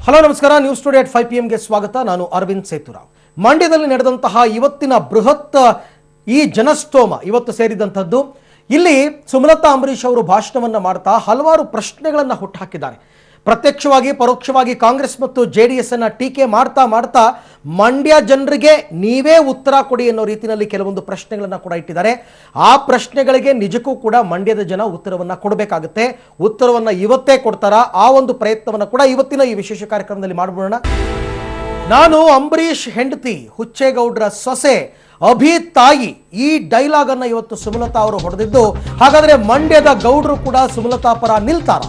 Hello ನಮಸ್ಕಾರ, news studio at 5 PM ಗೆ ಸ್ವಾಗತ. ನಾನು ಅರವಿಂದ್ ಸೇತುರಾವ್. ಮಂಡ್ಯದಲ್ಲಿ ನಡೆದಂತಹ ಇವತ್ತಿನ ಬೃಹತ್ ಈ ಜನಸ್ತೋಮ ಇವತ್ತು ಸೇರಿದಂಥದ್ದು. ಇಲ್ಲಿ ಸುಮಲತಾ ಅಂಬರೀಶ್ ಅವರು ಭಾಷಣವನ್ನು ಮಾಡ್ತಾ ಹಲವಾರು ಪ್ರಶ್ನೆಗಳನ್ನು ಹುಟ್ಟುಹಾಕಿದ್ದಾರೆ. ಪ್ರತ್ಯಕ್ಷವಾಗಿ ಪರೋಕ್ಷವಾಗಿ ಕಾಂಗ್ರೆಸ್ ಮತ್ತು JDS ಅನ್ನು ಟೀಕೆ ಮಾಡ್ತಾ ಮಾಡ್ತಾ ಮಂಡ್ಯ ಜನರಿಗೆ ನೀವೇ ಉತ್ತರ ಕೊಡಿ ಅನ್ನೋ ರೀತಿಯಲ್ಲಿ ಕೆಲವೊಂದು ಪ್ರಶ್ನೆಗಳನ್ನು ಕೂಡ ಇಟ್ಟಿದ್ದಾರೆ. ಆ ಪ್ರಶ್ನೆಗಳಿಗೆ ನಿಜಕ್ಕೂ ಕೂಡ ಮಂಡ್ಯದ ಜನ ಉತ್ತರವನ್ನು ಕೊಡಬೇಕಾಗುತ್ತೆ. ಉತ್ತರವನ್ನು ಇವತ್ತೇ ಕೊಡ್ತಾರಾ? ಆ ಒಂದು ಪ್ರಯತ್ನವನ್ನು ಕೂಡ ಇವತ್ತಿನ ಈ ವಿಶೇಷ ಕಾರ್ಯಕ್ರಮದಲ್ಲಿ ಮಾಡಬೋಣ. ನಾನು ಅಂಬರೀಶ್ ಹೆಂಡತಿ, ಹುಚ್ಚೇಗೌಡರ ಸೊಸೆ, ಅಭಿ ತಾಯಿ, ಈ ಡೈಲಾಗ್ ಅನ್ನು ಇವತ್ತು ಸುಮಲತಾ ಅವರು ಹೊಡೆದಿದ್ದು. ಹಾಗಾದ್ರೆ ಮಂಡ್ಯದ ಗೌಡರು ಕೂಡ ಸುಮಲತಾ ಪರ ನಿಲ್ತಾರ?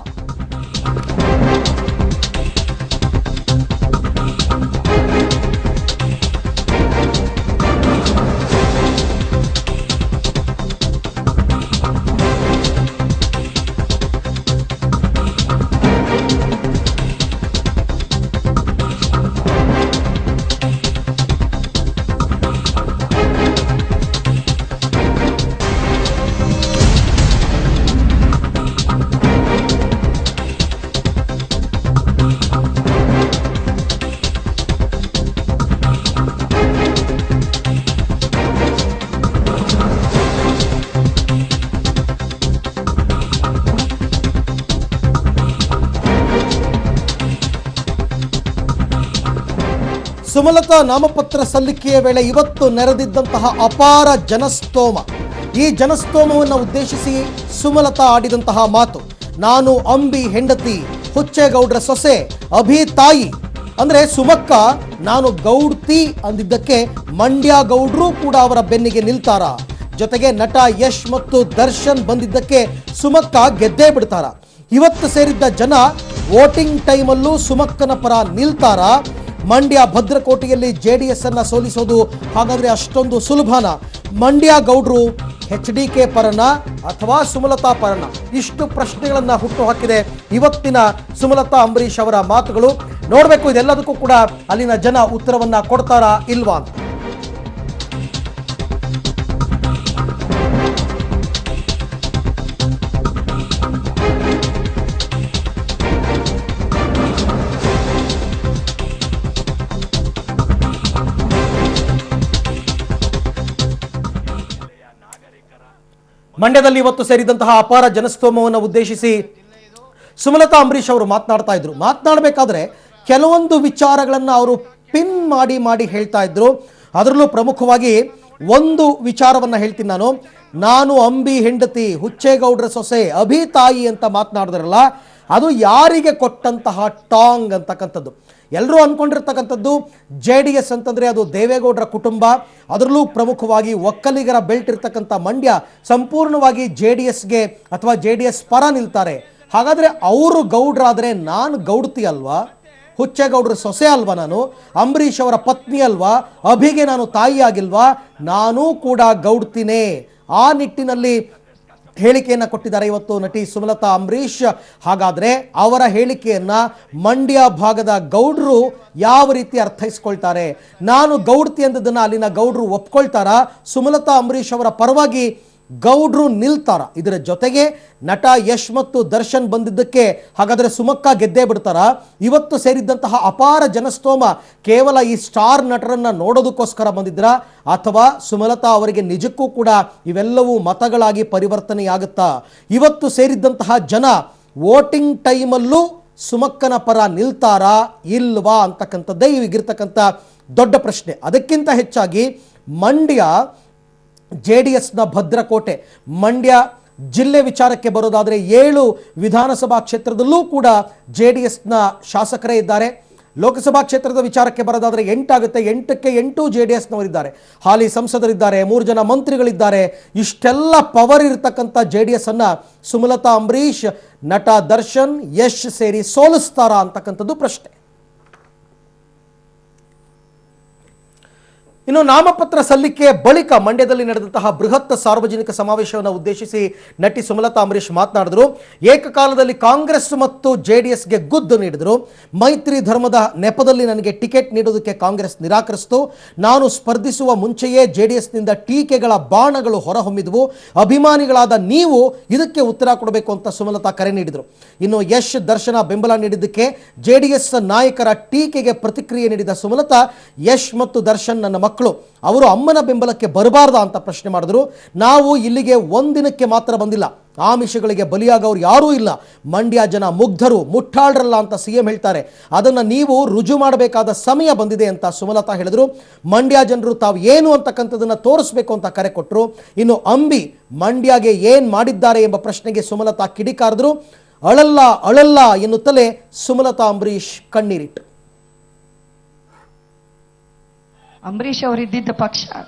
ಸುಮಲತಾ ನಾಮಪತ್ರ ಸಲ್ಲಿಕೆಯ ವೇಳೆ ಇವತ್ತು ನೆರೆದಿದ್ದಂತಹ ಅಪಾರ ಜನಸ್ತೋಮ. ಈ ಜನಸ್ತೋಮವನ್ನು ಉದ್ದೇಶಿಸಿ ಸುಮಲತಾ ಆಡಿದಂತಹ ಮಾತು, ನಾನು ಅಂಬಿ ಹೆಂಡತಿ, ಹುಚ್ಚೇಗೌಡರ ಸೊಸೆ, ಅಭಿ ತಾಯಿ. ಅಂದ್ರೆ ಸುಮಕ್ಕ ನಾನು ಗೌಡ್ತಿ ಅಂದಿದ್ದಕ್ಕೆ ಮಂಡ್ಯ ಗೌಡ್ರು ಕೂಡ ಅವರ ಬೆನ್ನಿಗೆ ನಿಲ್ತಾರ? ಜೊತೆಗೆ ನಟ ಯಶ್ ಮತ್ತು ದರ್ಶನ್ ಬಂದಿದ್ದಕ್ಕೆ ಸುಮಕ್ಕ ಗೆದ್ದೇ ಬಿಡ್ತಾರ? ಇವತ್ತು ಸೇರಿದ್ದ ಜನ ವೋಟಿಂಗ್ ಟೈಮಲ್ಲೂ ಸುಮಕ್ಕನ ಪರ ನಿಲ್ತಾರ? ಮಂಡ್ಯ ಭದ್ರಕೋಟೆಯಲ್ಲಿ JDS ಅನ್ನ ಸೋಲಿಸೋದು ಹಾಗಾದ್ರೆ ಅಷ್ಟೊಂದು ಸುಲಭನ? ಮಂಡ್ಯ ಗೌಡ್ರು HDK ಪರನ ಅಥವಾ ಸುಮಲತಾ ಪರನ? ಇಷ್ಟು ಪ್ರಶ್ನೆಗಳನ್ನ ಹುಟ್ಟು ಹಾಕಿದೆ ಇವತ್ತಿನ ಸುಮಲತಾ ಅಂಬರೀಶ್ ಅವರ ಮಾತುಗಳು. ನೋಡ್ಬೇಕು ಇದೆಲ್ಲದಕ್ಕೂ ಕೂಡ ಅಲ್ಲಿನ ಜನ ಉತ್ತರವನ್ನ ಕೊಡ್ತಾರಾ ಇಲ್ವಾ ಅಂತ. ಮಂಡ್ಯದಲ್ಲಿ ಇವತ್ತು ಸೇರಿದಂತಹ ಅಪಾರ ಜನಸ್ತೋಮವನ್ನು ಉದ್ದೇಶಿಸಿ ಸುಮಲತಾ ಅಂಬರೀಶ್ ಅವರು ಮಾತನಾಡ್ತಾ ಇದ್ರು. ಮಾತನಾಡಬೇಕಾದ್ರೆ ಕೆಲವೊಂದು ವಿಚಾರಗಳನ್ನು ಅವರು ಪಿನ್ ಮಾಡಿ ಮಾಡಿ ಹೇಳ್ತಾ ಇದ್ರು. ಅದರಲ್ಲೂ ಪ್ರಮುಖವಾಗಿ ಒಂದು ವಿಚಾರವನ್ನು ಹೇಳ್ತೀನಿ ನಾನು ಅಂಬಿ ಹೆಂಡತಿ, ಹುಚ್ಚೇಗೌಡರ ಸೊಸೆ, ಅಭಿ ತಾಯಿ ಅಂತ ಮಾತನಾಡಿದ್ರಲ್ಲ, ಅದು ಯಾರಿಗೆ ಕೊಟ್ಟಂತಹ ಟಾಂಗ್ ಅಂತಕ್ಕಂಥದ್ದು. ಎಲ್ಲರೂ ಅಂದ್ಕೊಂಡಿರ್ತಕ್ಕಂಥದ್ದು JDS ಅಂತಂದರೆ ಅದು ದೇವೇಗೌಡರ ಕುಟುಂಬ, ಅದರಲ್ಲೂ ಪ್ರಮುಖವಾಗಿ ಒಕ್ಕಲಿಗರ ಬೆಲ್ಟ್ ಇರ್ತಕ್ಕಂಥ ಮಂಡ್ಯ ಸಂಪೂರ್ಣವಾಗಿ JDSಗೆ ಅಥವಾ JDS ಪರ ನಿಲ್ತಾರೆ. ಹಾಗಾದರೆ ಅವರು ಗೌಡ್ರಾದರೆ ನಾನು ಗೌಡ್ತಿ ಅಲ್ವಾ? ಹುಚ್ಚೇಗೌಡರ ಸೊಸೆ ಅಲ್ವಾ ನಾನು? ಅಂಬರೀಶ್ ಅವರ ಪತ್ನಿ ಅಲ್ವಾ? ಅಭಿಗೆ ನಾನು ತಾಯಿ ಆಗಿಲ್ವಾ? ನಾನೂ ಕೂಡ ಗೌಡ್ತಿನೇ. ಆ ನಿಟ್ಟಿನಲ್ಲಿ ಹೇಳಿಕೆಯನ್ನು ಕೊಟ್ಟಿದ್ದಾರೆ ಇವತ್ತು ನಟಿ ಸುಮಲತಾ ಅಂಬರೀಶ್. ಹಾಗಾದರೆ ಅವರ ಹೇಳಿಕೆಯನ್ನು ಮಂಡ್ಯ ಭಾಗದ ಗೌಡ್ರು ಯಾವ ರೀತಿ ಅರ್ಥೈಸ್ಕೊಳ್ತಾರೆ? ನಾನು ಗೌಡ್ತಿ ಅಂದದನ್ನು ಅಲ್ಲಿನ ಗೌಡ್ರು ಒಪ್ಕೊಳ್ತಾರಾ? ಸುಮಲತಾ ಅಂಬರೀಶ್ ಅವರ ಪರವಾಗಿ ಗೌಡ್ರು ನಿಲ್ತಾರ? ಇದರ ಜೊತೆಗೆ ನಟ ಯಶ್ ಮತ್ತು ದರ್ಶನ್ ಬಂದಿದ್ದಕ್ಕೆ ಹಾಗಾದರೆ ಸುಮಕ್ಕ ಗೆದ್ದೇ ಬಿಡ್ತಾರ? ಇವತ್ತು ಸೇರಿದ್ದಂತಹ ಅಪಾರ ಜನಸ್ತೋಮ ಕೇವಲ ಈ ಸ್ಟಾರ್ ನಟರನ್ನ ನೋಡೋದಕ್ಕೋಸ್ಕರ ಬಂದಿದ್ರ ಅಥವಾ ಸುಮಲತಾ ಅವರಿಗೆ ನಿಜಕ್ಕೂ ಕೂಡ ಇವೆಲ್ಲವೂ ಮತಗಳಾಗಿ ಪರಿವರ್ತನೆಯಾಗುತ್ತಾ? ಇವತ್ತು ಸೇರಿದ್ದಂತಹ ಜನ ವೋಟಿಂಗ್ ಟೈಮಲ್ಲೂ ಸುಮಕ್ಕನ ಪರ ನಿಲ್ತಾರಾ ಇಲ್ವಾ ಅಂತಕ್ಕಂಥದ್ದೇ ಈಗಿರ್ತಕ್ಕಂಥ ದೊಡ್ಡ ಪ್ರಶ್ನೆ. ಅದಕ್ಕಿಂತ ಹೆಚ್ಚಾಗಿ ಮಂಡ್ಯ JDSನ ಭದ್ರಕೋಟೆ. ಮಂಡ್ಯ ಜಿಲ್ಲೆ ವಿಚಾರಕ್ಕೆ ಬರೋದಾದರೆ 7 ವಿಧಾನಸಭಾ ಕ್ಷೇತ್ರದಲ್ಲೂ ಕೂಡ JDSನ ಶಾಸಕರೇ ಇದ್ದಾರೆ. ಲೋಕಸಭಾ ಕ್ಷೇತ್ರದ ವಿಚಾರಕ್ಕೆ ಬರೋದಾದರೆ 8 ಆಗುತ್ತೆ. 8ಕ್ಕೆ 8 JDSನವರಿದ್ದಾರೆ. ಹಾಲಿ ಸಂಸದರಿದ್ದಾರೆ, 3 ಜನ ಮಂತ್ರಿಗಳಿದ್ದಾರೆ. ಇಷ್ಟೆಲ್ಲ ಪವರ್ ಇರತಕ್ಕಂಥ JDS ಅನ್ನ ಸುಮಲತಾ ಅಂಬರೀಶ್, ನಟ ದರ್ಶನ್, ಯಶ್ ಸೇರಿ ಸೋಲಿಸ್ತಾರಾ ಅಂತಕ್ಕಂಥದ್ದು ಪ್ರಶ್ನೆ. ಇನ್ನು ನಾಮಪತ್ರ ಸಲ್ಲಿಕೆ ಬಳಿಕ ಮಂಡ್ಯದಲ್ಲಿ ನಡೆದಂತಹ ಬೃಹತ್ ಸಾರ್ವಜನಿಕ ಸಮಾವೇಶವನ್ನು ಉದ್ದೇಶಿಸಿ ನಟಿ ಸುಮಲತಾ ಅಂಬರೀಶ್ ಮಾತನಾಡಿದರು. ಏಕಕಾಲದಲ್ಲಿ ಕಾಂಗ್ರೆಸ್ ಮತ್ತು ಜೆಡಿಎಸ್ಗೆ ಗುದ್ದು ನೀಡಿದರು. ಮೈತ್ರಿ ಧರ್ಮದ ನೆಪದಲ್ಲಿ ನನಗೆ ಟಿಕೆಟ್ ನೀಡುವುದಕ್ಕೆ ಕಾಂಗ್ರೆಸ್ ನಿರಾಕರಿಸಿತು. ನಾನು ಸ್ಪರ್ಧಿಸುವ ಮುಂಚೆಯೇ ಜೆಡಿಎಸ್ನಿಂದ ಟೀಕೆಗಳ ಬಾಣಗಳು ಹೊರಹೊಮ್ಮಿದವು. ಅಭಿಮಾನಿಗಳಾದ ನೀವು ಇದಕ್ಕೆ ಉತ್ತರ ಕೊಡಬೇಕು ಅಂತ ಸುಮಲತಾ ಕರೆ ನೀಡಿದರು. ಇನ್ನು ಯಶ್ ದರ್ಶನ ಬೆಂಬಲ ನೀಡಿದ್ದಕ್ಕೆ ಜೆಡಿಎಸ್ ನಾಯಕರ ಟೀಕೆಗೆ ಪ್ರತಿಕ್ರಿಯೆ ನೀಡಿದ ಸುಮಲತಾ, ಯಶ್ ಮತ್ತು ದರ್ಶನ್ ನನ್ನ ಮಕ್ಕಳು, ಅವರು ಅಮ್ಮನ ಬೆಂಬಲಕ್ಕೆ ಬರಬಾರ್ದಾ ಅಂತ ಪ್ರಶ್ನೆ ಮಾಡಿದ್ರು. ನಾವು ಇಲ್ಲಿಗೆ ಒಂದಿನಕ್ಕೆ ಮಾತ್ರ ಬಂದಿಲ್ಲ, ಆಮಿಷಗಳಿಗೆ ಬಲಿಯಾಗವರು ಯಾರೂ ಇಲ್ಲ. ಮಂಡ್ಯ ಜನ ಮುಗ್ಧರು, ಮುಟ್ಟಾಳ್ರಲ್ಲ ಅಂತ ಸಿಎಂ ಹೇಳ್ತಾರೆ. ಅದನ್ನು ನೀವು ರುಜು ಮಾಡಬೇಕಾದ ಸಮಯ ಬಂದಿದೆ ಅಂತ ಸುಮಲತಾ ಹೇಳಿದ್ರು. ಮಂಡ್ಯ ಜನರು ತಾವು ಏನು ಅಂತಕ್ಕಂಥದ್ದನ್ನು ತೋರಿಸ್ಬೇಕು ಅಂತ ಕರೆ ಕೊಟ್ಟರು. ಇನ್ನು ಅಂಬಿ ಮಂಡ್ಯಗೆ ಏನು ಮಾಡಿದ್ದಾರೆ ಎಂಬ ಪ್ರಶ್ನೆಗೆ ಸುಮಲತಾ ಕಿಡಿಕಾರಿದ್ರು. ಅಳಲ್ಲ ಅಳಲ್ಲ ಎನ್ನುತ್ತಲೇ ಸುಮಲತಾ ಅಂಬರೀಶ್ ಕಣ್ಣೀರಿಟ್ಟು. ಅಂಬರೀಶ್ ಅವರು ಇದ್ದಿದ್ದ ಪಕ್ಷ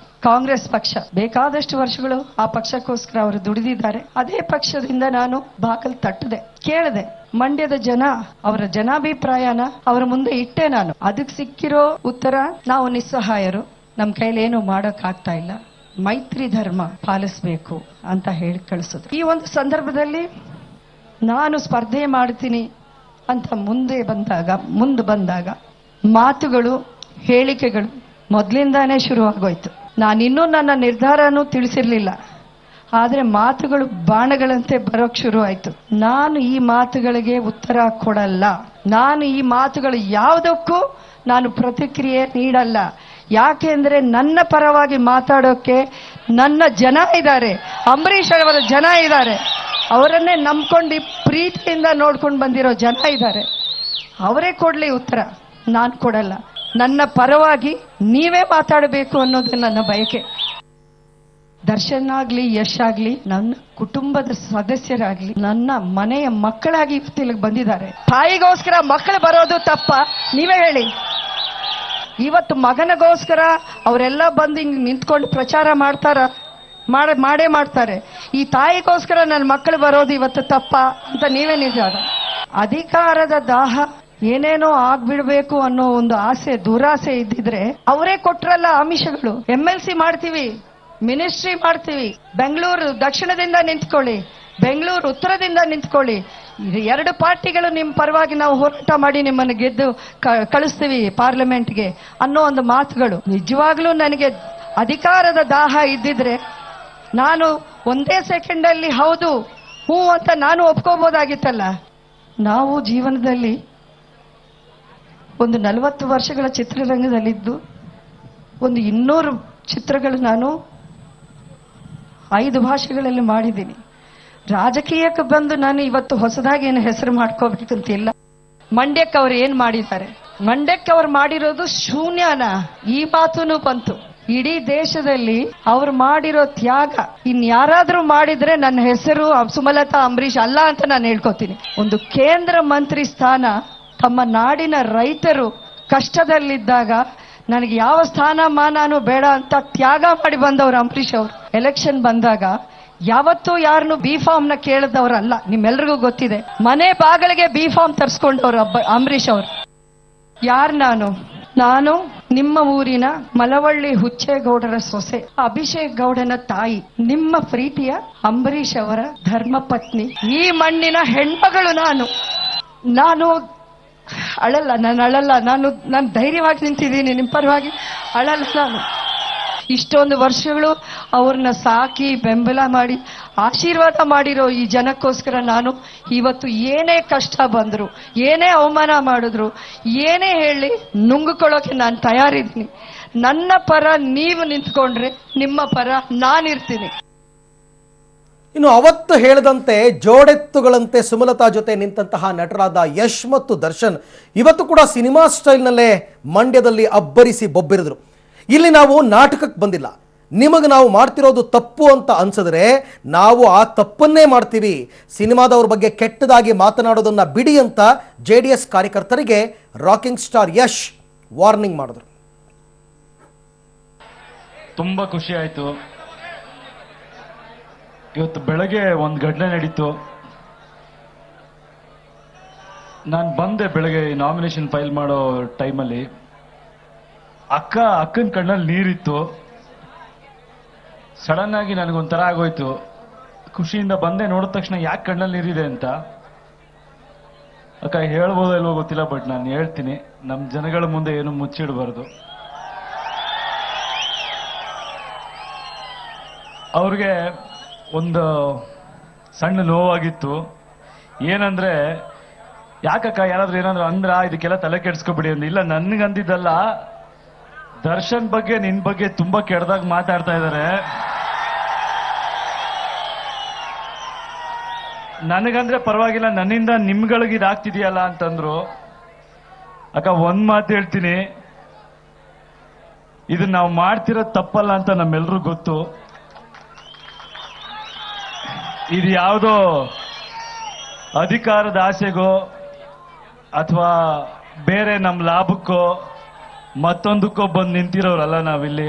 ಕಾಂಗ್ರೆಸ್ ಪಕ್ಷ. ಬೇಕಾದಷ್ಟು ವರ್ಷಗಳು ಆ ಪಕ್ಷಕ್ಕೋಸ್ಕರ ಅವರು ದುಡಿದಿದ್ದಾರೆ. ಅದೇ ಪಕ್ಷದಿಂದ ನಾನು ಬಾಕಲ್ ತಟ್ಟದೆ, ಕೇಳದೆ. ಮಂಡ್ಯದ ಜನ ಅವರ ಜನಾಭಿಪ್ರಾಯನ ಅವರ ಮುಂದೆ ಇಟ್ಟೆ ನಾನು. ಅದಕ್ಕೆ ಸಿಕ್ಕಿರೋ ಉತ್ತರ, ನಾವು ನಿಸ್ಸಹಾಯರು, ನಮ್ಮ ಕೈಲಿ ಏನು ಮಾಡೋಕ್ ಆಗ್ತಾ ಇಲ್ಲ, ಮೈತ್ರಿ ಧರ್ಮ ಪಾಲಿಸಬೇಕು ಅಂತ ಹೇಳಿ ಕಳಿಸಿದ್ರು. ಈ ಒಂದು ಸಂದರ್ಭದಲ್ಲಿ ನಾನು ಸ್ಪರ್ಧೆ ಮಾಡ್ತೀನಿ ಅಂತ ಮುಂದೆ ಬಂದಾಗ ಮಾತುಗಳು, ಹೇಳಿಕೆಗಳು ಮೊದಲಿಂದಾನೇ ಶುರು ಆಗೋಯ್ತು. ನಾನಿನ್ನೂ ನನ್ನ ನಿರ್ಧಾರನೂ ತಿಳಿಸಿರ್ಲಿಲ್ಲ, ಆದರೆ ಮಾತುಗಳು ಬಾಣಗಳಂತೆ ಬರೋಕ್ ಶುರು ಆಯ್ತು. ನಾನು ಈ ಮಾತುಗಳಿಗೆ ಉತ್ತರ ಕೊಡಲ್ಲ, ನಾನು ಈ ಮಾತುಗಳು ಯಾವುದಕ್ಕೂ ನಾನು ಪ್ರತಿಕ್ರಿಯೆ ನೀಡಲ್ಲ. ಯಾಕೆಂದ್ರೆ ನನ್ನ ಪರವಾಗಿ ಮಾತಾಡೋಕೆ ನನ್ನ ಜನ ಇದ್ದಾರೆ, ಅಂಬರೀಷ್ ಅವರ ಜನ ಇದ್ದಾರೆ, ಅವರನ್ನೇ ನಂಬ್ಕೊಂಡು ಪ್ರೀತಿಯಿಂದ ನೋಡ್ಕೊಂಡು ಬಂದಿರೋ ಜನ ಇದ್ದಾರೆ. ಅವರೇ ಕೊಡ್ಲಿ ಉತ್ತರ, ನಾನು ಕೊಡಲ್ಲ. ನನ್ನ ಪರವಾಗಿ ನೀವೇ ಮಾತಾಡಬೇಕು ಅನ್ನೋದು ನನ್ನ ಬಯಕೆ. ದರ್ಶನ್ ಆಗ್ಲಿ, ಯಶ್ ಆಗ್ಲಿ, ನನ್ನ ಕುಟುಂಬದ ಸದಸ್ಯರಾಗ್ಲಿ, ನನ್ನ ಮನೆಯ ಮಕ್ಕಳಾಗಿ ಇವತ್ತಿಲ್ಲಿಗೆ ಬಂದಿದ್ದಾರೆ. ತಾಯಿಗೋಸ್ಕರ ಮಕ್ಕಳು ಬರೋದು ತಪ್ಪ? ನೀವೇ ಹೇಳಿ. ಇವತ್ತು ಮಗನಿಗೋಸ್ಕರ ಅವರೆಲ್ಲ ಬಂದು ಹಿಂಗ್ ನಿಂತ್ಕೊಂಡು ಪ್ರಚಾರ ಮಾಡೇ ಮಾಡ್ತಾರೆ. ಈ ತಾಯಿಗೋಸ್ಕರ ನನ್ನ ಮಕ್ಕಳು ಬರೋದು ಇವತ್ತು ತಪ್ಪ ಅಂತ ನೀವೇ ನಿರ್ಧಾರ. ಅಧಿಕಾರದ ದಾಹ, ಏನೇನೋ ಆಗ್ಬಿಡ್ಬೇಕು ಅನ್ನೋ ಒಂದು ಆಸೆ, ದುರಾಸೆ ಇದ್ದಿದ್ರೆ ಅವರೇ ಕೊಟ್ರಲ್ಲ ಆಮಿಷಗಳು. MLC ಮಾಡ್ತೀವಿ, ಮಿನಿಸ್ಟ್ರಿ ಮಾಡ್ತೀವಿ, ಬೆಂಗಳೂರು ದಕ್ಷಿಣದಿಂದ ನಿಂತ್ಕೊಳ್ಳಿ, ಬೆಂಗಳೂರು ಉತ್ತರದಿಂದ ನಿಂತ್ಕೊಳ್ಳಿ, ಎರಡು ಪಾರ್ಟಿಗಳು ನಿಮ್ಮ ಪರವಾಗಿ ನಾವು ಹೋರಾಟ ಮಾಡಿ ನಿಮ್ಮನ್ನು ಗೆದ್ದು ಕಳಿಸ್ತೀವಿ ಪಾರ್ಲಿಮೆಂಟ್ಗೆ ಅನ್ನೋ ಒಂದು ಮಾತುಗಳು. ನಿಜವಾಗ್ಲೂ ನನಗೆ ಅಧಿಕಾರದ ದಾಹ ಇದ್ದಿದ್ರೆ ನಾನು ಒಂದೇ ಸೆಕೆಂಡಲ್ಲಿ ಹೌದು ಹೂ ಅಂತ ನಾನು ಒಪ್ಕೋಬಹುದಾಗಿತ್ತಲ್ಲ. ನಾವು ಜೀವನದಲ್ಲಿ ಒಂದು 40 ವರ್ಷಗಳ ಚಿತ್ರರಂಗದಲ್ಲಿದ್ದು ಒಂದು 200 ಚಿತ್ರಗಳು ನಾನು 5 ಭಾಷೆಗಳಲ್ಲಿ ಮಾಡಿದ್ದೀನಿ. ರಾಜಕೀಯಕ್ಕೆ ಬಂದು ನಾನು ಇವತ್ತು ಹೊಸದಾಗಿ ಏನು ಹೆಸರು ಮಾಡ್ಕೋಬೇಕಂತಿಲ್ಲ. ಮಂಡ್ಯಕ್ಕೆ ಅವ್ರು ಏನ್ ಮಾಡಿದ್ದಾರೆ, ಮಂಡ್ಯಕ್ಕೆ ಅವ್ರು ಮಾಡಿರೋದು ಶೂನ್ಯನ, ಈ ಮಾತುನು ಬಂತು. ಇಡೀ ದೇಶದಲ್ಲಿ ಅವ್ರು ಮಾಡಿರೋ ತ್ಯಾಗ ಇನ್ಯಾರಾದ್ರೂ ಮಾಡಿದ್ರೆ ನನ್ನ ಹೆಸರು ಸುಮಲತಾ ಅಂಬರೀಶ್ ಅಲ್ಲ ಅಂತ ನಾನು ಹೇಳ್ಕೊತೀನಿ. ಒಂದು ಕೇಂದ್ರ ಮಂತ್ರಿ ಸ್ಥಾನ, ತಮ್ಮ ನಾಡಿನ ರೈತರು ಕಷ್ಟದಲ್ಲಿದ್ದಾಗ ನನಗೆ ಯಾವ ಸ್ಥಾನಮಾನನೂ ಬೇಡ ಅಂತ ತ್ಯಾಗ ಮಾಡಿ ಬಂದವರು ಅಂಬರೀಶ್ ಅವರು. ಎಲೆಕ್ಷನ್ ಬಂದಾಗ ಯಾವತ್ತೂ ಯಾರನ್ನು ಬಿ ಫಾರ್ಮ್ ನ ಕೇಳಿದವರಲ್ಲ, ನಿಮ್ಮೆಲ್ರಿಗೂ ಗೊತ್ತಿದೆ. ಮನೆ ಬಾಗಿಲಿಗೆ ಬಿ ಫಾರ್ಮ್ ತರಿಸ್ಕೊಂಡವ್ರು ಅಂಬರೀಶ್ ಅವರು. ಯಾರು ನಾನು ನಿಮ್ಮ ಊರಿನ ಮಲವಳ್ಳಿ ಹುಚ್ಚೇಗೌಡರ ಸೊಸೆ, ಅಭಿಷೇಕ್ ಗೌಡನ ತಾಯಿ, ನಿಮ್ಮ ಪ್ರೀತಿಯ ಅಂಬರೀಶ್ ಅವರ ಧರ್ಮಪತ್ನಿ, ಈ ಮಣ್ಣಿನ ಹೆಣ್ಮಗಳು. ನಾನು ಅಳಲ್ಲ, ನಾನು ಧೈರ್ಯವಾಗಿ ನಿಂತಿದ್ದೀನಿ ನಿಮ್ಮ ಪರವಾಗಿ. ಅಳಲ್ಲ ನಾನು. ಇಷ್ಟೊಂದು ವರ್ಷಗಳು ಅವ್ರನ್ನ ಸಾಕಿ ಬೆಂಬಲ ಮಾಡಿ ಆಶೀರ್ವಾದ ಮಾಡಿರೋ ಈ ಜನಕ್ಕೋಸ್ಕರ ನಾನು ಇವತ್ತು ಏನೇ ಕಷ್ಟ ಬಂದ್ರು, ಏನೇ ಅವಮಾನ ಮಾಡಿದ್ರು, ಏನೇ ಹೇಳಿ ನುಂಗಿಕೊಳ್ಳೋಕೆ ನಾನು ತಯಾರಿದ್ದೀನಿ. ನನ್ನ ಪರ ನೀವು ನಿಂತ್ಕೊಂಡ್ರೆ ನಿಮ್ಮ ಪರ ನಾನಿರ್ತೀನಿ. ಇನ್ನು ಅವತ್ತು ಹೇಳಿದಂತೆ ಜೋಡೆತ್ತುಗಳಂತೆ ಸುಮಲತಾ ಜೊತೆ ನಿಂತಹ ನಟರಾದ ಯಶ್ ಮತ್ತು ದರ್ಶನ್ ಇವತ್ತು ಕೂಡ ಸಿನಿಮಾ ಸ್ಟೈಲ್ನಲ್ಲೇ ಮಂಡ್ಯದಲ್ಲಿ ಅಬ್ಬರಿಸಿ ಬೊಬ್ಬಿರಿದ್ರು. ಇಲ್ಲಿ ನಾವು ನಾಟಕಕ್ಕೆ ಬಂದಿಲ್ಲ, ನಿಮಗೆ ನಾವು ಮಾಡ್ತಿರೋದು ತಪ್ಪು ಅಂತ ಅನ್ಸಿದ್ರೆ ನಾವು ಆ ತಪ್ಪನ್ನೇ ಮಾಡ್ತೀವಿ, ಸಿನಿಮಾದವ್ರ ಬಗ್ಗೆ ಕೆಟ್ಟದಾಗಿ ಮಾತನಾಡೋದನ್ನ ಬಿಡಿ ಅಂತ JDS ಕಾರ್ಯಕರ್ತರಿಗೆ ರಾಕಿಂಗ್ ಸ್ಟಾರ್ ಯಶ್ ವಾರ್ನಿಂಗ್ ಮಾಡಿದ್ರು. ತುಂಬಾ ಖುಷಿ ಆಯ್ತು. ಇವತ್ತು ಬೆಳಗ್ಗೆ ಒಂದು ಘಟನೆ ನಡೀತು. ನಾನು ಬಂದೆ ಬೆಳಗ್ಗೆ ನಾಮಿನೇಷನ್ ಫೈಲ್ ಮಾಡೋ ಟೈಮಲ್ಲಿ. ಅಕ್ಕನ ಕಣ್ಣಲ್ಲಿ ನೀರಿತ್ತು. ಸಡನ್ ಆಗಿ ನನಗೊಂಥರ ಆಗೋಯ್ತು. ಖುಷಿಯಿಂದ ಬಂದೆ, ನೋಡಿದ ತಕ್ಷಣ ಯಾಕೆ ಕಣ್ಣಲ್ಲಿ ನೀರಿದೆ ಅಂತ. ಅಕ್ಕ ಹೇಳ್ಬೋದೋ ಇಲ್ವೋ ಗೊತ್ತಿಲ್ಲ, ಬಟ್ ನಾನು ಹೇಳ್ತೀನಿ, ನಮ್ಮ ಜನಗಳ ಮುಂದೆ ಏನು ಮುಚ್ಚಿಡಬಾರ್ದು. ಅವ್ರಿಗೆ ಒಂದು ಸಣ್ಣ ನೋವಾಗಿತ್ತು. ಏನಂದ್ರೆ, ಯಾಕಕ್ಕ ಯಾರಾದ್ರೂ ಏನಾದ್ರು ಅಂದ್ರ ಇದಕ್ಕೆಲ್ಲ ತಲೆ ಕೆಡಿಸ್ಕೊಬಿಡಿ ಅಂದ. ಇಲ್ಲ, ನನ್ಗಂದಿದ್ದಲ್ಲ, ದರ್ಶನ್ ಬಗ್ಗೆ ನಿನ್ ಬಗ್ಗೆ ತುಂಬಾ ಕೆಡ್ದಾಗ ಮಾತಾಡ್ತಾ ಇದ್ದಾರೆ. ನನಗಂದ್ರೆ ಪರವಾಗಿಲ್ಲ, ನನ್ನಿಂದ ನಿಮ್ಗಳಿಗೆ ಇದಾಗ್ತಿದೆಯಲ್ಲ ಅಂತಂದ್ರು. ಅಕ್ಕ ಒಂದ್ ಮಾತು ಹೇಳ್ತೀನಿ, ಇದು ನಾವು ಮಾಡ್ತಿರೋದು ತಪ್ಪಲ್ಲ ಅಂತ ನಮ್ಮೆಲ್ರೂ ಗೊತ್ತು. ಇದು ಯಾವುದೋ ಅಧಿಕಾರದ ಆಸೆಗೋ ಅಥವಾ ಬೇರೆ ನಮ್ಮ ಲಾಭಕ್ಕೋ ಮತ್ತೊಂದಕ್ಕೋ ಬಂದು ನಿಂತಿರೋರಲ್ಲ ನಾವಿಲ್ಲಿ.